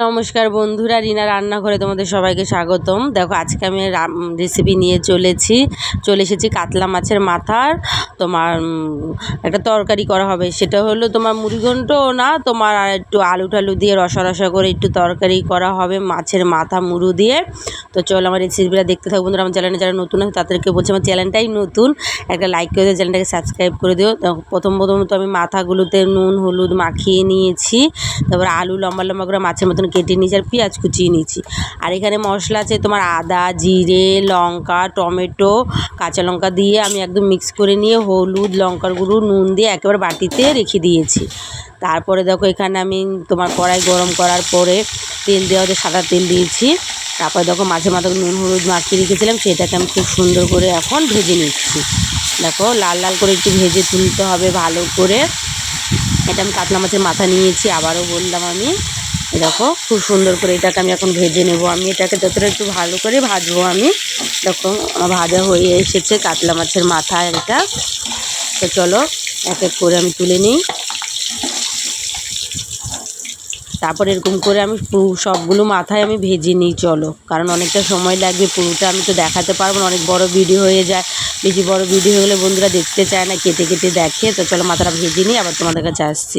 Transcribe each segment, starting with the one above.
নমস্কার বন্ধুরা, রিনা রান্নাঘরে তোমাদের সবাইকে স্বাগতম। দেখো আজকে আমি রেসিপি নিয়ে চলে এসেছি কাতলা মাছের মাথার তোমার একটা তরকারি করা হবে। সেটা হলো তোমার মুড়িঘণ্ট না, তোমার আর একটু আলু টালু দিয়ে রসা রসা করে একটু তরকারি করা হবে মাছের মাথা মুড়ো দিয়ে। তো চলো আমার রেসিপিটা দেখতে থাকো বন্ধুরা। আমার চ্যানেলে যারা নতুন আছে তাদেরকে বলছি আমার চ্যানেলটাই নতুন, একটা লাইক করে দিও, চ্যানেলটাকে সাবস্ক্রাইব করে দিও। প্রথম তো আমি মাথাগুলোতে নুন হলুদ মাখিয়ে নিয়েছি, তারপর আলু লম্বা লম্বা করে মাছের মতন কেটে নিয়েছি, আর পেঁয়াজ কুচিয়ে নিয়েছি। আর এখানে মশলা আছে তোমার আদা জিরে লঙ্কা টমেটো কাঁচা লঙ্কা দিয়ে আমি একদম মিক্স করে নিয়ে হলুদ লঙ্কার গুঁড়ো নুন দিয়ে একেবারে বাটিতে রেখে দিয়েছি। তারপরে দেখো এখানে আমি তোমার কড়াই গরম করার পরে তেল দেওয়া হচ্ছে, সাদা তেল দিয়েছি। তারপরে দেখো মাছের মাথা নুন হলুদ মাখিয়ে রেখেছিলাম, সেটাকে আমি খুব সুন্দর করে এখন ভেজে নিচ্ছি। দেখো লাল লাল করে একটু ভেজে তুলতে হবে ভালো করে। এটা আমি কাতলা মাছের মাথা নিয়েছি, আবারও বললাম আমি। দেখো খুব সুন্দর করে এটাকে আমি এখন ভেজে নেব। আমি এটাকে যতটা একটু ভালো করে ভাজবো আমি। দেখো আমার ভাজা হয়ে এসেছে কাতলা মাছের মাথা এটা। তো চলো এক এক করে আমি তুলে নিই। তারপর এরকম করে আমি সবগুলো মাথায় আমি ভেজে নিই চলো, কারণ অনেকটা সময় লাগবে, পুরোটা আমি তো দেখাতে পারবো না, অনেক বড় ভিডিও হয়ে যায়। বেশি বড় ভিডিও হয়ে গেলে বন্ধুরা দেখতে চায় না, কেটে কেটে দেখে। তো চলো মাথাটা ভেজে নিই, আবার তোমাদের কাছে আসছি।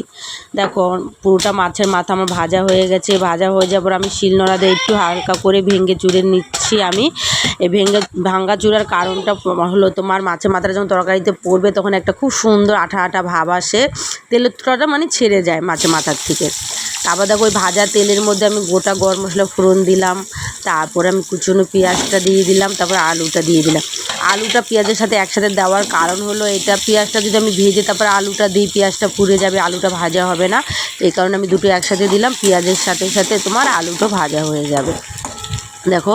দেখো পুরোটা মাছের মাথা আমার ভাজা হয়ে গেছে। ভাজা হয়ে যাওয়ার পর আমি শিলনোড়া দিয়ে একটু হালকা করে ভেঙে চুড়ে নিচ্ছি আমি। এই ভাঙ্গা চুড়ার কারণটা হলো তোমার মাছের মাথাটা যখন তরকারিতে পড়বে তখন একটা খুব সুন্দর আঠা আঠা ভাব আসে, তেলের টুকরাটা মানে ছেড়ে যায় মাছের মাথার থেকে। তারপর দেখো ওই ভাজা তেলের মধ্যে আমি গোটা গরম মশলা ফোড়ন দিলাম, তারপরে আমি কুচনো পেঁয়াজটা দিয়ে দিলাম, তারপর আলুটা দিয়ে দিলাম। আলুটা পেঁয়াজের সাথে একসাথে দেওয়ার কারণ হলো এটা, পেঁয়াজটা যদি আমি ভেজে তারপর আলুটা দিই পেঁয়াজটা পুড়ে যাবে, আলুটা ভাজা হবে না। এই কারণে আমি দুটো একসাথে দিলাম, পেঁয়াজের সাথে সাথে তোমার আলুটা ভাজা হয়ে যাবে। দেখো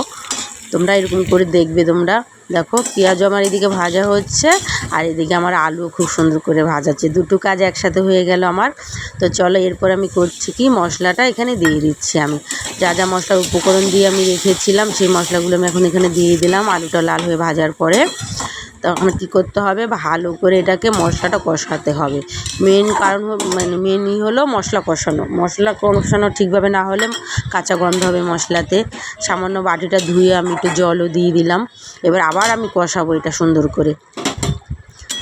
তোমরা এরকম করে দেখবে। তোমরা দেখো পেঁয়াজও আমার এদিকে ভাজা হচ্ছে, আর এদিকে আমার আলু খুব সুন্দর করে ভাজাচ্ছে, দুটো কাজ একসাথে হয়ে গেল আমার। তো চলো এরপর আমি করছি কি, মশলাটা এখানে দিয়ে দিচ্ছি আমি। যা যা মশলার উপকরণ দিয়ে আমি রেখেছিলাম সেই মশলাগুলো আমি এখন এখানে দিয়ে দিলাম আলুটা লাল হয়ে ভাজার পরে। তখন কী করতে হবে, ভালো করে এটাকে মশলাটা কষাতে হবে। মেন কারণ মানে মেনই হলো মশলা কষানো ঠিকভাবে না হলে কাঁচা গন্ধ হবে মশলাতে। সামান্য বাটিটা ধুয়ে আমি একটু জলও দিয়ে দিলাম। এবার আবার আমি কষাবো এটা সুন্দর করে।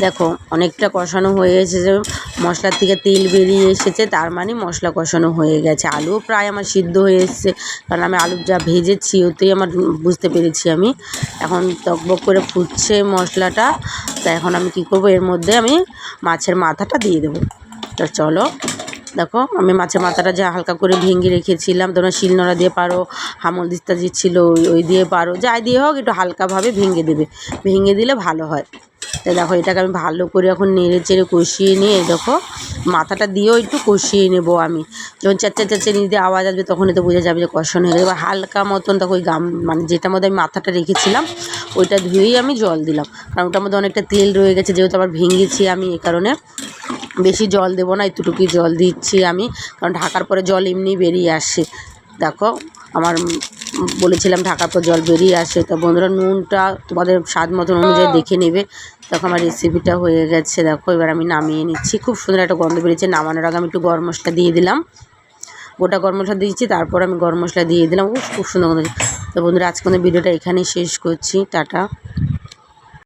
দেখো অনেকটা কষানো হয়ে এসেছে, মশলার থেকে তেল বেরিয়ে এসেছে, তার মানে মশলা কষানো হয়ে গেছে। আলুও প্রায় আমার সিদ্ধ হয়ে এসেছে, কারণ আমি আলু যা ভেজেছি ওতেই আমার বুঝতে পেরেছি আমি। এখন টকবক করে ফুটছে মশলাটা। তা এখন আমি কি করব, এর মধ্যে আমি মাছের মাথাটা দিয়ে দেবো। তো চলো দেখো আমি মাছের মাথাটা যা হালকা করে ভেঙে রেখেছিলাম, তোমরা শিলনোড়া দিয়ে পারো, হামল দিস্তা যে ছিল ওই দিয়ে পারো, যাই দিয়ে হোক একটু হালকাভাবে ভেঙে দেবে, ভেঙে দিলে ভালো হয়। তো দেখো এটাকে আমি ভালো করে এখন নেড়ে চেড়ে কষিয়ে নিয়ে, দেখো মাথাটা দিয়েও একটু কষিয়ে নেবো আমি। যখন চারচে নিয়ে আওয়াজ আসবে তখনই তো বোঝা যাবে যে কষানো হয়ে যাবে। হালকা মতন দেখো ওই মানে যেটার মধ্যে আমি মাথাটা রেখেছিলাম ওইটা ধুয়েই আমি জল দিলাম, কারণ ওটার মধ্যে অনেকটা তেল রয়ে গেছে, যেহেতু আবার ভেঙেছি আমি, এই কারণে বেশি জল দেবো না, এতটুকুই জল দিচ্ছি আমি, কারণ ঢাকার পরে জল এমনি বেরিয়ে আসে। দেখো আমার বলেছিলাম ঢাকার পর জল বেরিয়ে আসে। তো বন্ধুরা নুনটা তোমাদের স্বাদ মতন অনুযায়ী দেখে নেবে। দেখো আমার রেসিপিটা হয়ে গেছে। দেখো এবার আমি নামিয়ে নিচ্ছি, খুব সুন্দর একটা গন্ধ বেরিয়েছে। নামানোর আগে আমি একটু গরম মশলা দিয়ে দিলাম, গোটা গরম মশলা দিয়েছি, তারপর আমি গরম মশলা দিয়ে দিলাম, খুব সুন্দর গন্ধ। তো বন্ধুরা আজকে ভিডিওটা এখানেই শেষ করছি, টাটা।